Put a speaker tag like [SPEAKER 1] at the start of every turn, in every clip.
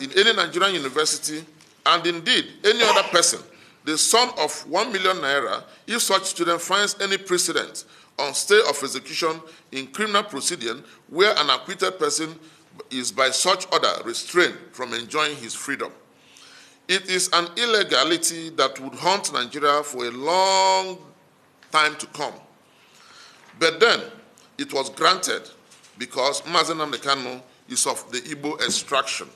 [SPEAKER 1] in any Nigerian university, and indeed any other person, the sum of 1 million naira if such student finds any precedent on stay of execution in criminal proceeding where an acquitted person is by such order restrained from enjoying his freedom. It is an illegality that would haunt Nigeria for a long time to come. But then it was granted because Mazi Nnamdi Kanu is of the Igbo extraction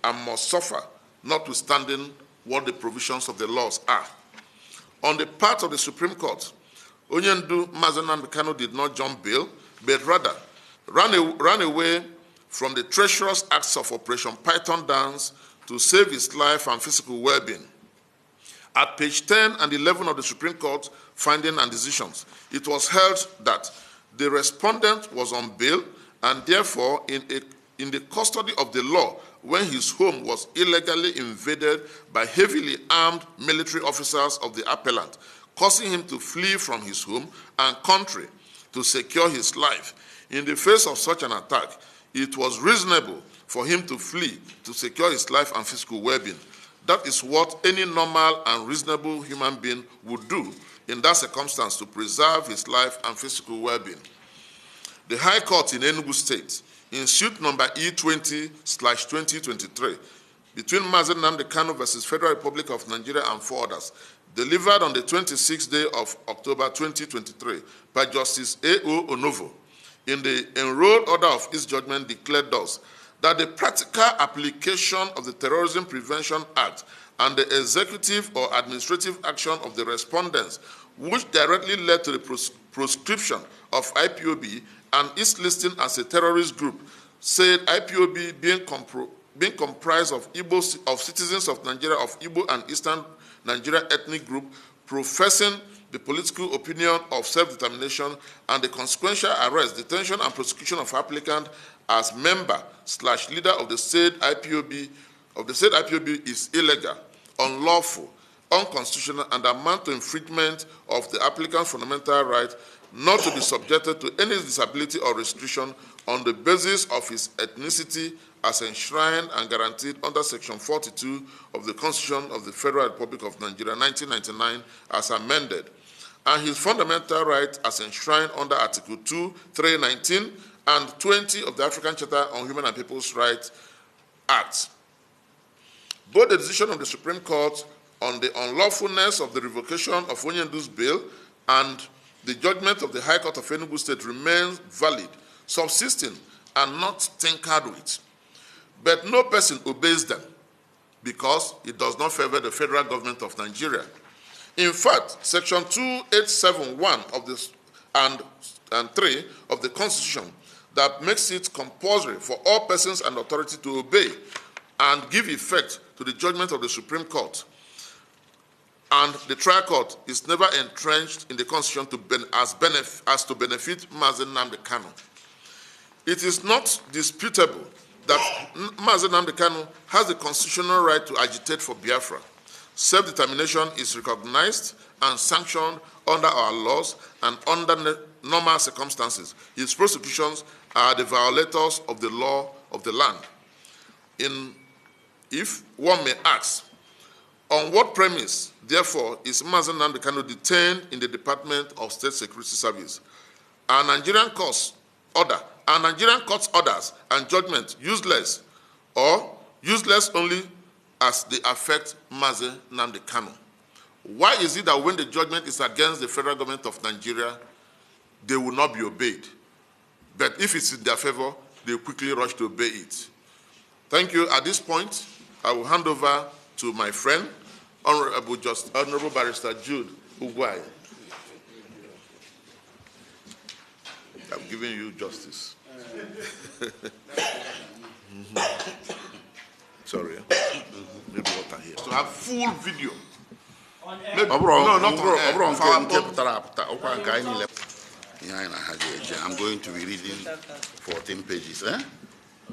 [SPEAKER 1] and must suffer, notwithstanding what the provisions of the laws are. On the part of the Supreme Court, Onyendu Mazi Nnamdi Kanu did not jump bail, but rather ran away from the treacherous acts of Operation Python Dance to save his life and physical well-being. At page 10 and 11 of the Supreme Court findings and decisions, it was held that the respondent was on bail and therefore in the custody of the law when his home was illegally invaded by heavily armed military officers of the appellant, causing him to flee from his home and country to secure his life. In the face of such an attack, it was reasonable for him to flee to secure his life and physical well-being. That is what any normal and reasonable human being would do in that circumstance to preserve his life and physical well-being. The High Court in Enugu State, in suit number E20/2023, between Mazi Nnamdi Kanu versus Federal Republic of Nigeria and 4 others, delivered on the 26th day of October 2023 by Justice A.O. Onovo, in the enrolled order of its judgment declared thus, that the practical application of the Terrorism Prevention Act and the executive or administrative action of the respondents, which directly led to the proscription of IPOB and its listing as a terrorist group, said IPOB being comprised of citizens of Nigeria of Igbo and Eastern Nigeria ethnic group, professing the political opinion of self-determination and the consequential arrest, detention, and prosecution of applicant as member/leader of the said IPOB is illegal, unlawful, unconstitutional, and amount to infringement of the applicant's fundamental right not to be subjected to any disability or restriction on the basis of his ethnicity as enshrined and guaranteed under Section 42 of the Constitution of the Federal Republic of Nigeria, 1999, as amended, and his fundamental right as enshrined under Article 2, 319, and 20 of the African Charter on Human and People's Rights Act. Both the decision of the Supreme Court on the unlawfulness of the revocation of Onyendu's bail and the judgment of the High Court of Enugu State remains valid, subsisting, and not tinkered with. But no person obeys them because it does not favor the federal government of Nigeria. In fact, Section 2871 of this and 3 of the Constitution that makes it compulsory for all persons and authority to obey and give effect to the judgment of the Supreme Court. And the trial court is never entrenched in the Constitution as to benefit Mazi Nnamdi Kanu. It is not disputable that Mazi Nnamdi Kanu has the constitutional right to agitate for Biafra. Self-determination is recognized and sanctioned under our laws and under normal circumstances. His prosecutions are the violators of the law of the land. If one may ask, on what premise, therefore, is Mazi Nnamdi Kanu detained in the Department of State Security Service? Are Nigerian court's orders and judgment useless, or useless only as they affect Mazi Nnamdi Kanu? Why is it that when the judgment is against the federal government of Nigeria, they will not be obeyed? But if it's in their favor, they quickly rush to obey it. Thank you. At this point, I will hand over to my friend, Honorable Barrister Jude Ugwai. I'm giving you justice. Sorry. Maybe water here. To have full video. Maybe, no, not on air. I'm going to be reading 14 pages.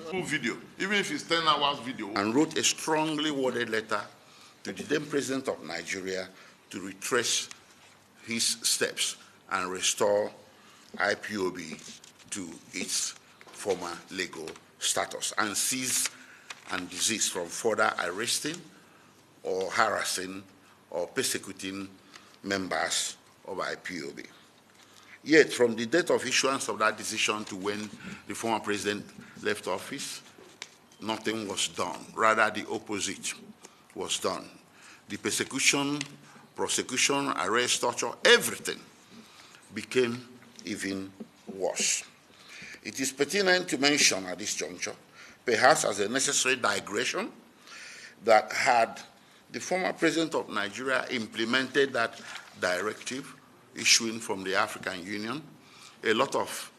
[SPEAKER 1] Full video, even if it's 10 hours video. And wrote a strongly worded letter to the then President of Nigeria to retrace his steps and restore IPOB to its former legal status and seize
[SPEAKER 2] and desist from further arresting or harassing or persecuting members of IPOB. Yet, from the date of issuance of that decision to when the former president left office, nothing was done. Rather, the opposite was done. The persecution, prosecution, arrest, torture, everything became even worse. It is pertinent to mention at this juncture, perhaps as a necessary digression, that had the former president of Nigeria implemented that directive issuing from the African Union, a lot of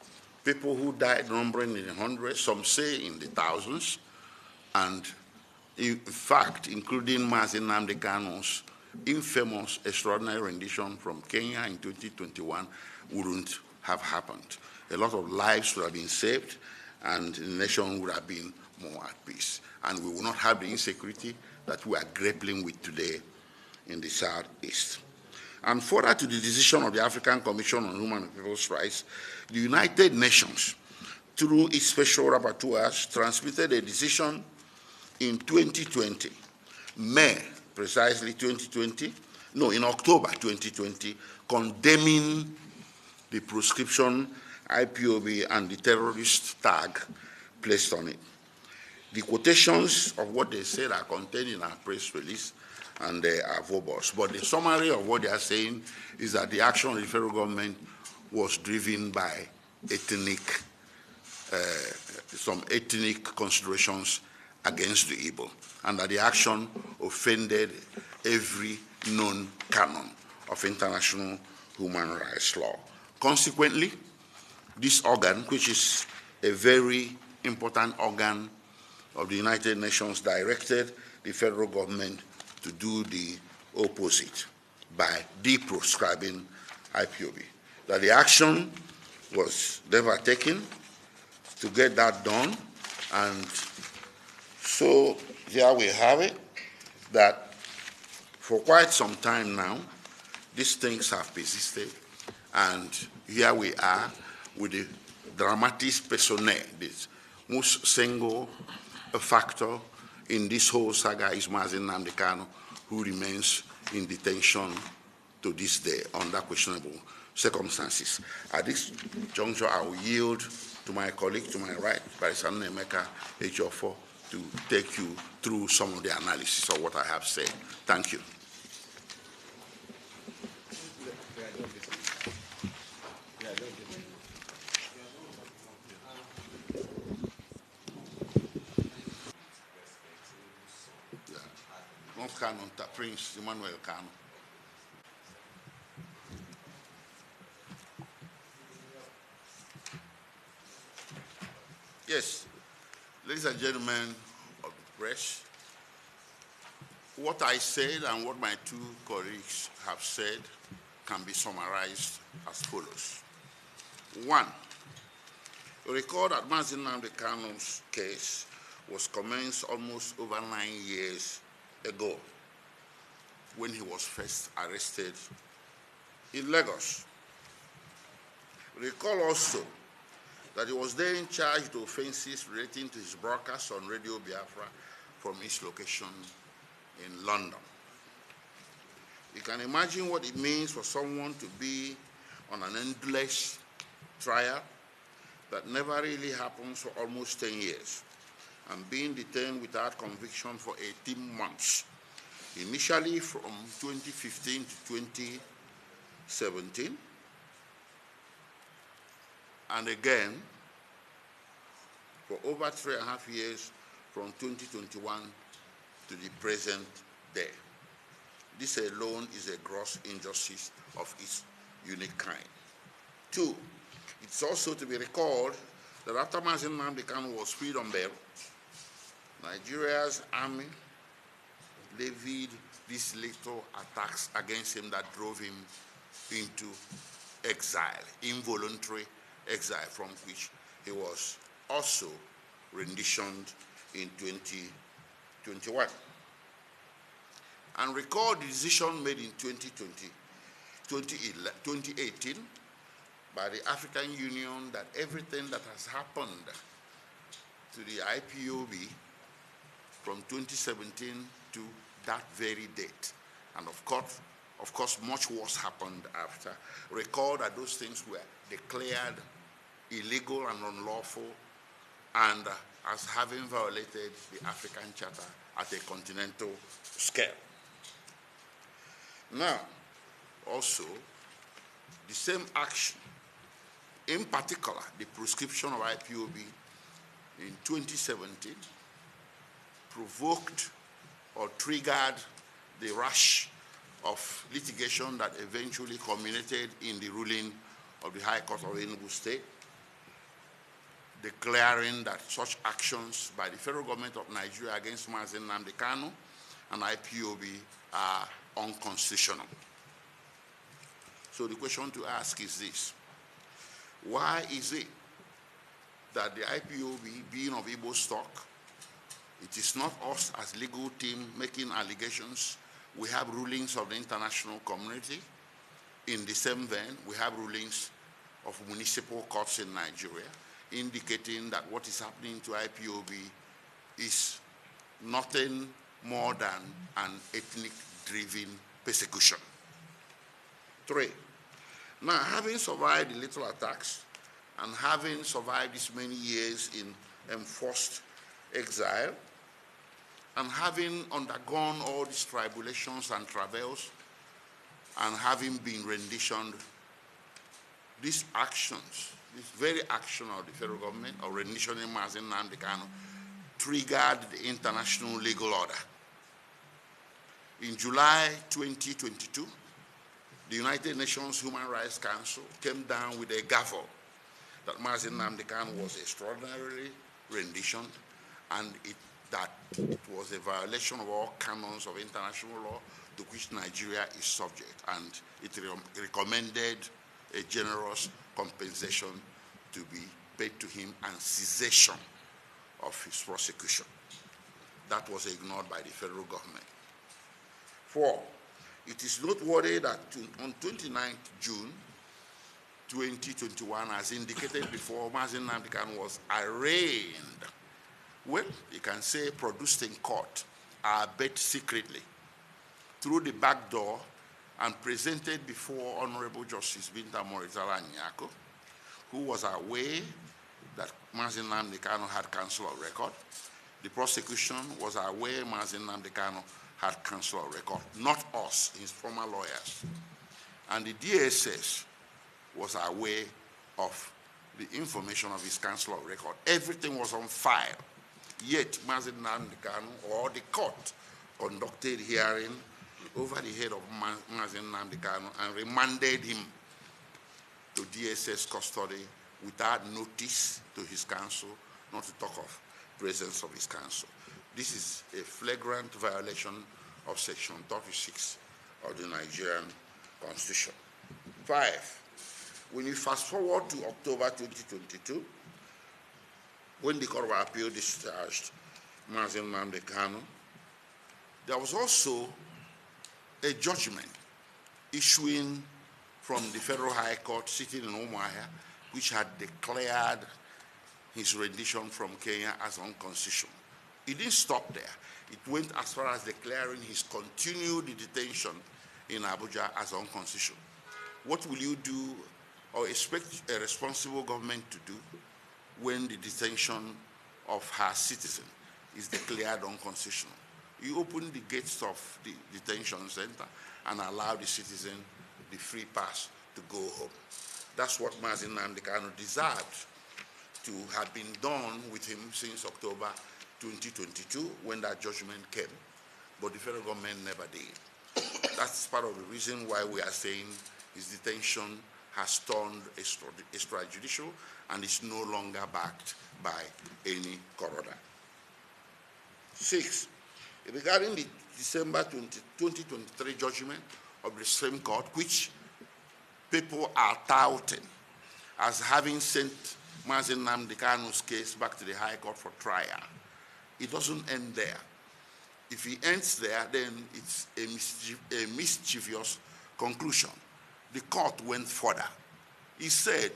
[SPEAKER 2] people who died, numbering in the hundreds, some say in the thousands, and in fact, including Mazi Nnamdi Kanu's infamous extraordinary rendition from Kenya in 2021, wouldn't have happened. A lot of lives would have been saved, and the nation would have been more at peace. And we will not have the insecurity that we are grappling with today in the Southeast. And further to the decision of the African Commission on Human and People's Rights, the United Nations, through its special rapporteurs, transmitted a decision in 2020, May, precisely 2020, no, in October 2020, condemning the proscription, IPOB, and the terrorist tag placed on it. The quotations of what they said are contained in our press release, and they are verbose. But the summary of what they are saying is that the action of the federal government was driven by some ethnic considerations against the Igbo, and that the action offended every known canon of international human rights law. Consequently, this organ, which is a very important organ of the United Nations, directed the federal government to do the opposite by deproscribing IPOB. That the action was never taken to get that done, and so here we have it, that for quite some time now, these things have persisted, and here we are with the dramatis personae, this most single factor in this whole saga is Mazi Nnamdi Kanu, who remains in detention to this day under questionable circumstances. At this juncture, I will yield to my colleague to my right, Barrister Emeka Ejiofor, to take you through some of the analysis of what I have said. Thank you. Prince Emmanuel Kanu. Yes, ladies and gentlemen of the press, what I said and what my two colleagues have said can be summarized as follows. One, recall that Mazi Nnamdi Kanu's case was commenced almost over 9 years ago, when he was first arrested in Lagos. Recall also that he was then charged with offenses relating to his broadcast on Radio Biafra from his location in London. You can imagine what it means for someone to be on an endless trial that never really happens for almost 10 years, and being detained without conviction for 18 months. Initially from 2015 to 2017, and again for over 3.5 years from 2021 to the present day. This alone is a gross injustice of its unique kind. Two, it's also to be recalled that after Mazi Nnamdi Kanu was freed on bail, Nigeria's army levied these lethal attacks against him that drove him into exile, involuntary exile, from which he was also renditioned in 2021. And recall the decision made in 2018 by the African Union that everything that has happened to the IPOB from 2017 to that very date. And of course, much worse happened after. Recall that those things were declared illegal and unlawful and as having violated the African Charter at a continental scale. Now, also, the same action, in particular, the prescription of IPOB in 2017, provoked or triggered the rush of litigation that eventually culminated in the ruling of the High Court of Enugu State, declaring that such actions by the federal government of Nigeria against Mazi Nnamdi Kanu and IPOB are unconstitutional. So the question to ask is this: why is it that the IPOB, being of Igbo stock, it is not us as legal team making allegations? We have rulings of the international community. In the same vein, we have rulings of municipal courts in Nigeria indicating that what is happening to IPOB is nothing more than an ethnic-driven persecution. 3, now having survived the little attacks and having survived these many years in enforced exile, and having undergone all these tribulations and travails, and having been renditioned, these actions, this very action of the federal government of renditioning Mazi Nnamdi Kanu triggered the international legal order. In July 2022, the United Nations Human Rights Council came down with a gavel that Mazi Nnamdi Kanu was extraordinarily renditioned and that it was a violation of all canons of international law to which Nigeria is subject, and it recommended a generous compensation to be paid to him and cessation of his prosecution. That was ignored by the federal government. 4, it is noteworthy that on 29th June 2021, as indicated before, Mazi Nnamdi Kanu was arraigned, well, you can say produced in court, albeit secretly, through the back door and presented before Honorable Justice Binta Morizala Nyako, who was aware that Mazi Nnamdi Kanu had counsel of record. The prosecution was aware Mazi Nnamdi Kanu had counsel of record, not us, his former lawyers. And the DSS was aware of the information of his counsel of record. Everything was on file. Yet Mazi Nnamdi Kanu, or the court, conducted hearing over the head of Mazi Nnamdi Kanu and remanded him to DSS custody without notice to his counsel, not to talk of presence of his counsel. This is a flagrant violation of Section 36 of the Nigerian Constitution. 5, when you fast forward to October 2022, when the Court of Appeal discharged Mazi Nnamdi Kanu, there was also a judgment issuing from the Federal High Court sitting in Umuahia, which had declared his rendition from Kenya as unconstitutional. It didn't stop there. It went as far as declaring his continued detention in Abuja as unconstitutional. What will you do or expect a responsible government to do when the detention of her citizen is declared unconstitutional? You open the gates of the detention center and allow the citizen the free pass to go home. That's what Mazi Nnamdi Kanu deserved to have been done with him since October 2022 when that judgment came, but the federal government never did. That's part of the reason why we are saying his detention has turned extrajudicial and is no longer backed by any court order. 6, regarding the December 2023 judgment of the Supreme Court, which people are touting as having sent Mazi Nnamdi Kanu's case back to the High Court for trial, it doesn't end there. If it ends there, then it's a mischievous conclusion. The court went further. It said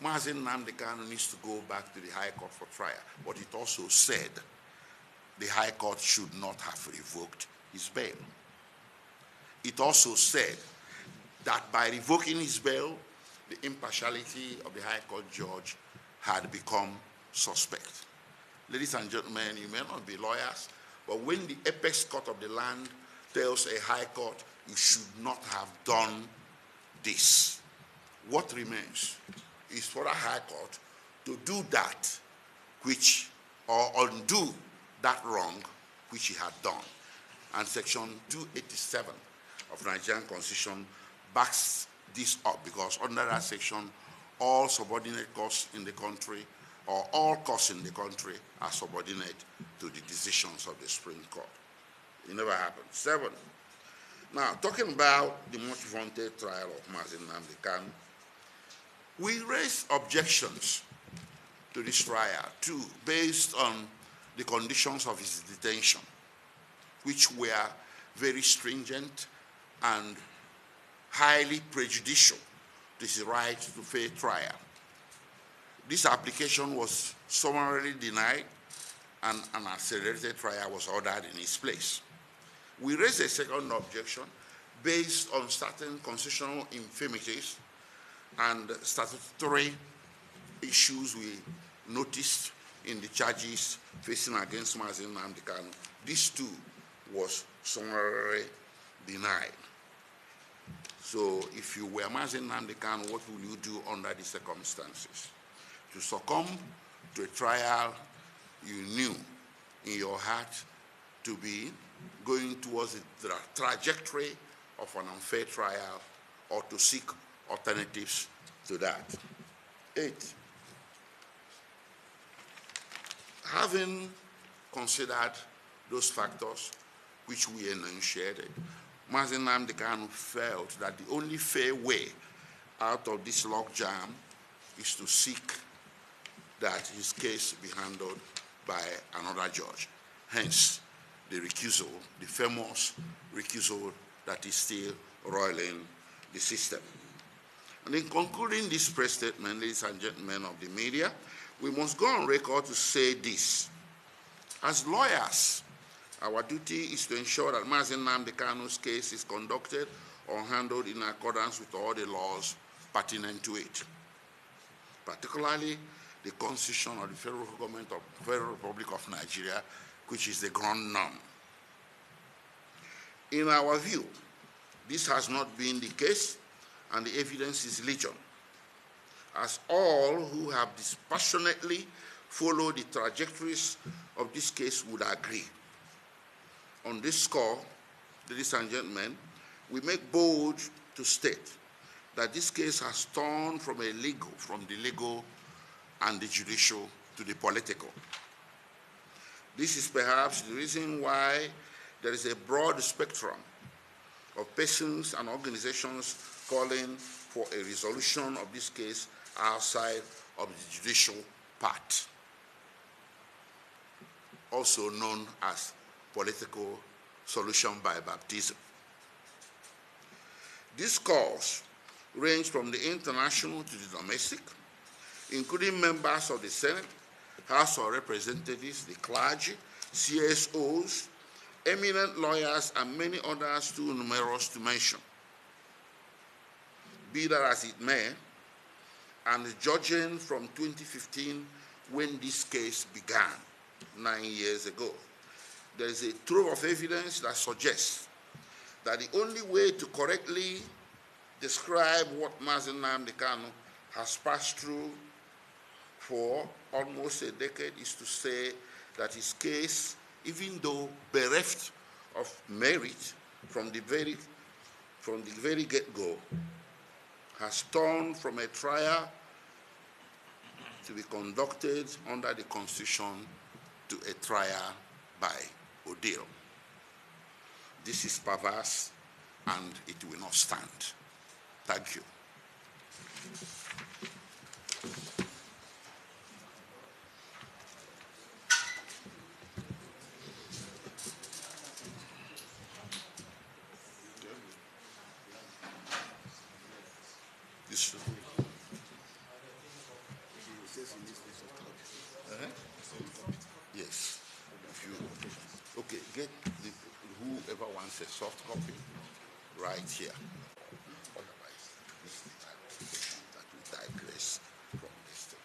[SPEAKER 2] Mazi Nnamdi Kanu needs to go back to the High Court for trial, but it also said the High Court should not have revoked his bail. It also said that by revoking his bail, the impartiality of the High Court judge had become suspect. Ladies and gentlemen, you may not be lawyers, but when the apex court of the land tells a High Court, you should not have done this, what remains is for a High Court to do that which, or undo that wrong which he had done. And Section 287 of Nigerian Constitution backs this up, because under that section, all subordinate courts in the country, or all courts in the country, are subordinate to the decisions of the Supreme Court. It never happened. 7. Now, talking about the much vaunted trial of Mazi Nnamdi Kanu, we raised objections to this trial too, based on the conditions of his detention, which were very stringent and highly prejudicial to his right to fair trial. This application was summarily denied, and an accelerated trial was ordered in its place. We raised a second objection based on certain constitutional infirmities and statutory issues we noticed in the charges facing against Mazi Nnamdi Kanu. This too was summarily denied. So if you were Mazi Nnamdi Kanu, what will you do under the circumstances? To succumb to a trial you knew in your heart to be going towards the trajectory of an unfair trial, or to seek alternatives to that. 8. Having considered those factors which we enunciated, Mazi Nnamdi Kanu felt that the only fair way out of this logjam is to seek that his case be handled by another judge. Hence, the recusal, the famous recusal that is still roiling the system. And in concluding this press statement, ladies and gentlemen of the media, we must go on record to say this. As lawyers, our duty is to ensure that Mazi Nnamdi Kanu's case is conducted or handled in accordance with all the laws pertinent to it, particularly the Constitution of the Federal Government of the Federal Republic of Nigeria, which is the ground norm. In our view, this has not been the case, and the evidence is legion, as all who have dispassionately followed the trajectories of this case would agree. On this score, ladies and gentlemen, we make bold to state that this case has turned from the legal and the judicial to the political. This is perhaps the reason why there is a broad spectrum of persons and organizations calling for a resolution of this case outside of the judicial part, also known as political solution by baptism. These calls range from the international to the domestic, including members of the Senate, House of Representatives, the clergy, CSOs, eminent lawyers, and many others too numerous to mention. Be that as it may, and judging from 2015, when this case began 9 years ago, there is a trove of evidence that suggests that the only way to correctly describe what Mazi Nnamdi Kanu has passed through for almost a decade is to say that his case, even though bereft of merit from the very get-go, has turned from a trial to be conducted under the Constitution to a trial by ordeal. This is perverse, and it will not stand. Thank you. Yes. If you whoever wants a soft copy, right here. Otherwise, this is the application that we digress from this thing.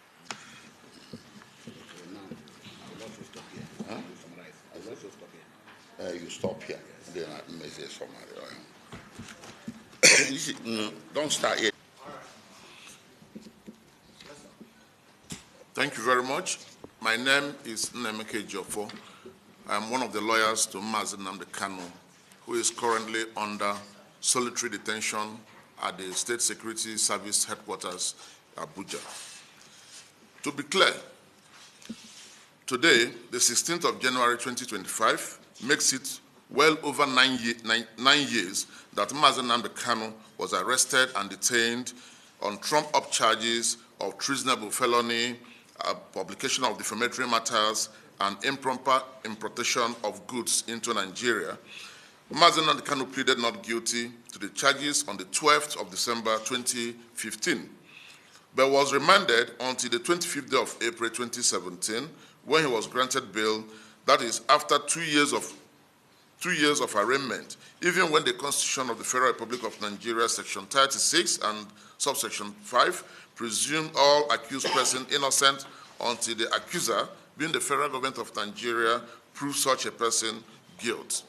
[SPEAKER 2] Okay, now, I will also stop here. Huh? You summarize. I will also stop here. You stop here. Yes. Then I may say summary. Don't start here.
[SPEAKER 1] Thank you very much. My name is Nnemeke Jofo. I'm one of the lawyers to Mazi Nnamdi Kanu, who is currently under solitary detention at the State Security Service headquarters, Abuja. To be clear, today, the 16th of January 2025, makes it well over 9 years that Mazi Nnamdi Kanu was arrested and detained on trumped-up charges of treasonable felony, publication of defamatory matters, and improper importation of goods into Nigeria. Mazi Nnamdi Kanu pleaded not guilty to the charges on the 12th of December 2015, but was remanded until the 25th day of April 2017, when he was granted bail, that is after 2 years of arraignment, even when the Constitution of the Federal Republic of Nigeria, Section 36 and subsection 5, presume all accused persons innocent until the accuser, being the federal government of Nigeria, proves such a person guilt.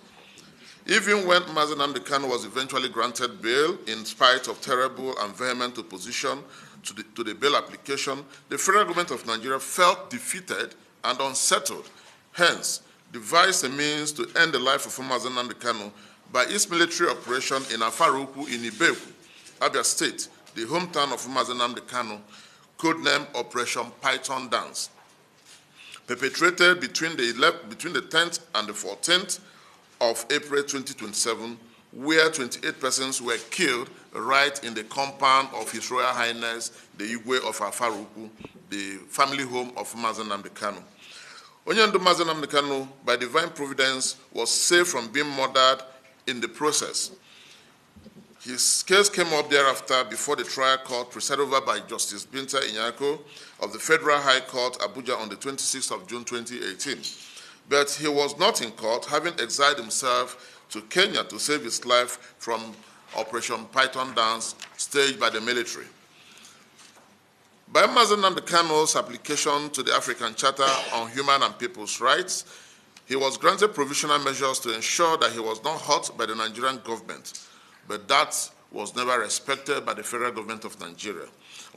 [SPEAKER 1] Even when Mazi Nnamdi Kanu was eventually granted bail, in spite of terrible and vehement opposition to the bail application, the federal government of Nigeria felt defeated and unsettled, hence devised a means to end the life of Mazi Nnamdi Kanu by its military operation in Afaruku in Ibeku, Abia State, the hometown of Mazi Nnamdi Kanu, codenamed Operation Python Dance, perpetrated between the 10th and the 14th of April 2027, where 28 persons were killed right in the compound of His Royal Highness, the Igwe of Afaruku, the family home of Mazi Nnamdi Kanu. Onyendu Mazi Nnamdi Kanu, by divine providence, was saved from being murdered in the process. His case came up thereafter before the trial court presided over by Justice Binta Inyako of the Federal High Court, Abuja, on the 26th of June 2018. But he was not in court, having exiled himself to Kenya to save his life from Operation Python Dance staged by the military. By Mazi Nnamdi Kanu's application to the African Charter on Human and People's Rights, he was granted provisional measures to ensure that he was not hurt by the Nigerian government, but that was never respected by the federal government of Nigeria.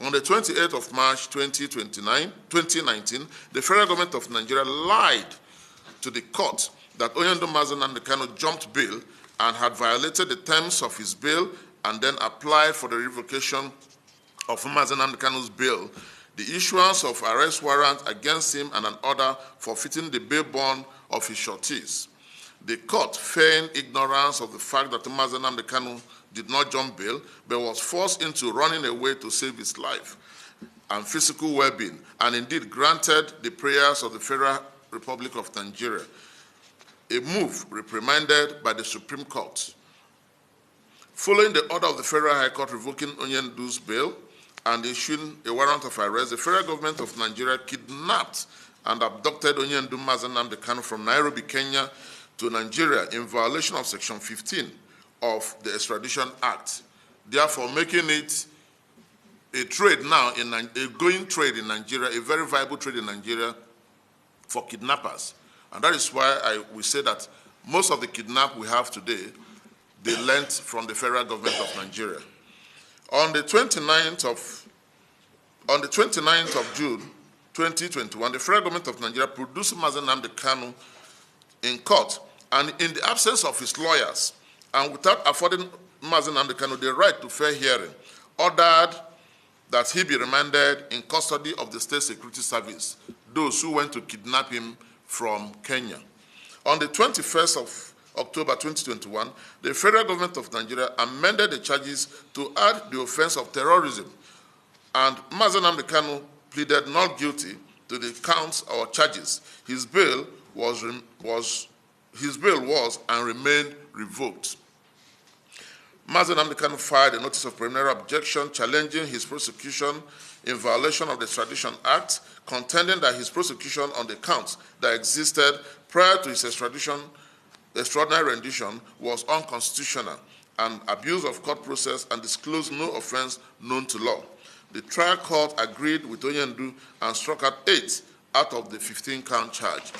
[SPEAKER 1] On the 28th of March 2019, the federal government of Nigeria lied to the court that Onyendu Mazi Nnamdi Kanu jumped bail and had violated the terms of his bail and then applied for the revocation of Mazi Nnamdi Kanu's bail, the issuance of arrest warrant against him, and an order forfeiting the bail bond of his sureties. The court feigned ignorance of the fact that Mazi Nnamdi Kanu did not jump bail, but was forced into running away to save his life and physical well-being, and indeed granted the prayers of the Federal Republic of Nigeria, a move reprimanded by the Supreme Court. Following the order of the Federal High Court revoking Onyendu's bail and issuing a warrant of arrest, the federal government of Nigeria kidnapped and abducted Onyendu Mazi Nnamdi Kanu from Nairobi, Kenya, to Nigeria in violation of Section 15 of the Extradition Act, therefore making it a trade now, a going trade in Nigeria, a very viable trade in Nigeria for kidnappers. And that is why we say that most of the kidnapped we have today, they lent from the federal government of Nigeria. On the 29th of June 2021, the federal government of Nigeria produced Mazi Nnamdi Kanu in court, and in the absence of his lawyers, and without affording Mazi Nnamdi Kanu the right to fair hearing, ordered that he be remanded in custody of the State Security Service, those who went to kidnap him from Kenya. On the 21st of October 2021, the federal government of Nigeria amended the charges to add the offense of terrorism, and Mazi Nnamdi Kanu pleaded not guilty to the counts or charges. His bail was and remained revoked. Mazi Nnamdi Kanu filed a notice of preliminary objection challenging his prosecution in violation of the Extradition Act, contending that his prosecution on the counts that existed prior to his extradition extraordinary rendition was unconstitutional and abuse of court process and disclosed no offense known to law. The trial court agreed with Onyendu and struck out 8 out of the 15-count charge.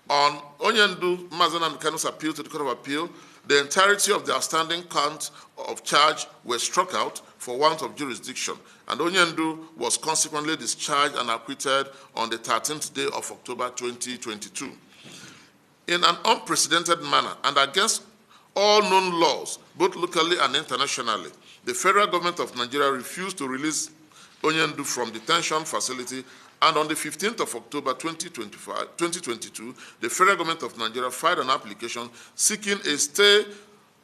[SPEAKER 1] On Onyendu Mazi Nnamdi Kanu's appeal to the Court of Appeal, the entirety of the outstanding counts of charge were struck out for want of jurisdiction, and Onyendu was consequently discharged and acquitted on the 13th day of October 2022. In an unprecedented manner and against all known laws, both locally and internationally, the federal government of Nigeria refused to release Onyendu from detention facility, and on the 15th of October 2022, the federal government of Nigeria filed an application seeking a stay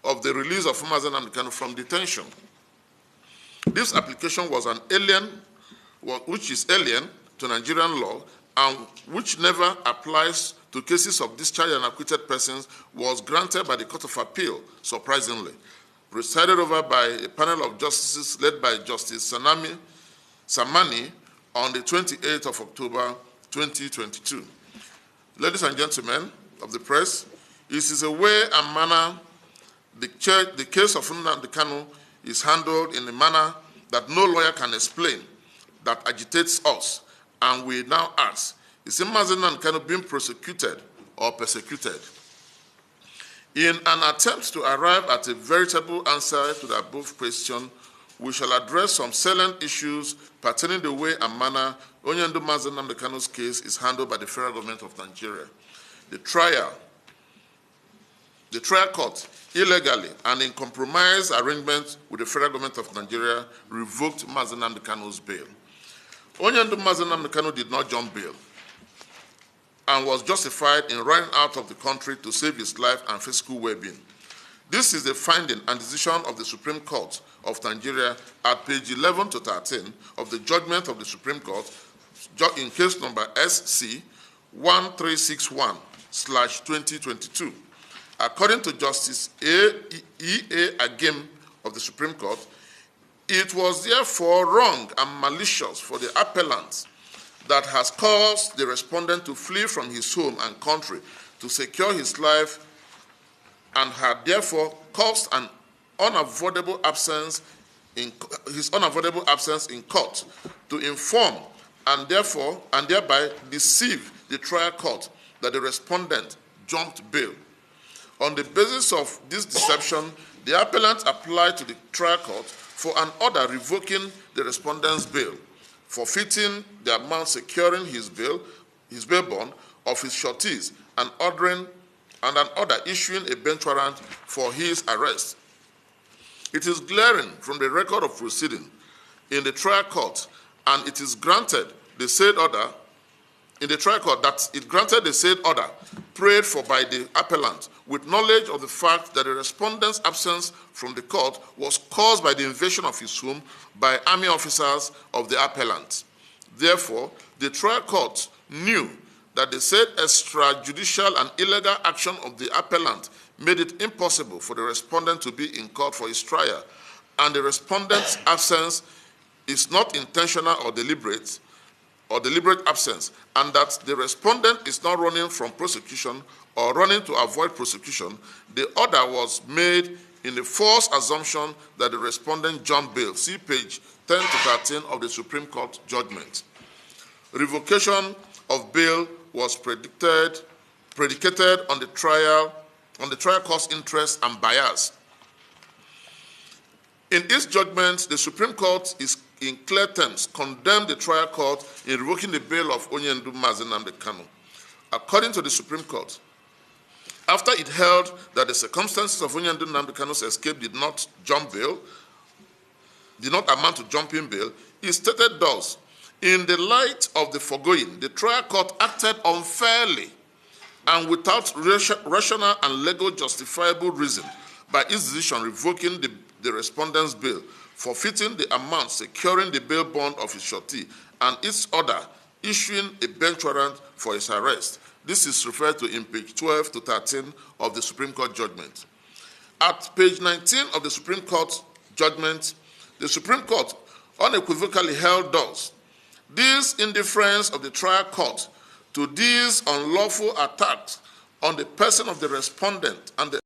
[SPEAKER 1] of the release of Mazi Nnamdi Kanu from detention. This application was which is alien to Nigerian law and which never applies to cases of discharged and acquitted persons, was granted by the Court of Appeal, surprisingly, presided over by a panel of justices led by Justice Samani on the 28th of October 2022. Ladies and gentlemen of the press, it is a way and manner the case of Nnamdi Kanu is handled in a manner that no lawyer can explain, that agitates us, and we now ask, is Mazi Nnamdi Kanu being prosecuted or persecuted? In an attempt to arrive at a veritable answer to the above question, we shall address some salient issues pertaining the way and manner Onyendu Mazi Nnamdi Kanu's case is handled by the federal government of Nigeria. The trial court, illegally and in compromise arrangement with the federal government of Nigeria, revoked Mazi Nnamdi Kanu's bail. Onyendu Mazi Nnamdi Kanu did not jump bail and was justified in running out of the country to save his life and physical well-being. This is the finding and decision of the Supreme Court of Nigeria at page 11 to 13 of the judgment of the Supreme Court in case number SC 1361/2022. According to Justice E.A. Agim of the Supreme Court, it was therefore wrong and malicious for the appellant that has caused the respondent to flee from his home and country to secure his life and had therefore caused an unavoidable absence in court to inform and thereby deceive the trial court that the respondent jumped bail. On the basis of this deception, the appellant applied to the trial court for an order revoking the respondent's bail, forfeiting the amount securing his bail bond of his sureties, and an order issuing a bench warrant for his arrest. It is glaring from the record of proceeding in the trial court, and it is granted the said order in the trial court that it granted the said order prayed for by the appellant with knowledge of the fact that the respondent's absence from the court was caused by the invasion of his home by army officers of the appellant. Therefore, the trial court knew that the said extrajudicial and illegal action of the appellant made it impossible for the respondent to be in court for his trial, and the respondent's absence is not intentional or deliberate absence, and that the respondent is not running from prosecution or running to avoid prosecution. The order was made in the false assumption that the respondent jumped bail. See page 10 to 13 of the Supreme Court judgment. Revocation of bail was predicated on the trial court's interest and bias. In its judgment, the Supreme Court is in clear terms condemned the trial court in revoking the bail of Onyendu Mazi Nnamdi Kanu. According to the Supreme Court, after it held that the circumstances of Onyendu Nnamdi Kanu's escape did not amount to jumping bail, it stated thus: in the light of the foregoing, the trial court acted unfairly and without rational and legal justifiable reason by its decision revoking the respondent's bail, forfeiting the amount securing the bail bond of his surety, and its order issuing a bench warrant for his arrest. This is referred to in page 12 to 13 of the Supreme Court judgment. At page 19 of the Supreme Court judgment, the Supreme Court unequivocally held thus: this indifference of the trial court to these unlawful attacks on the person of the respondent and the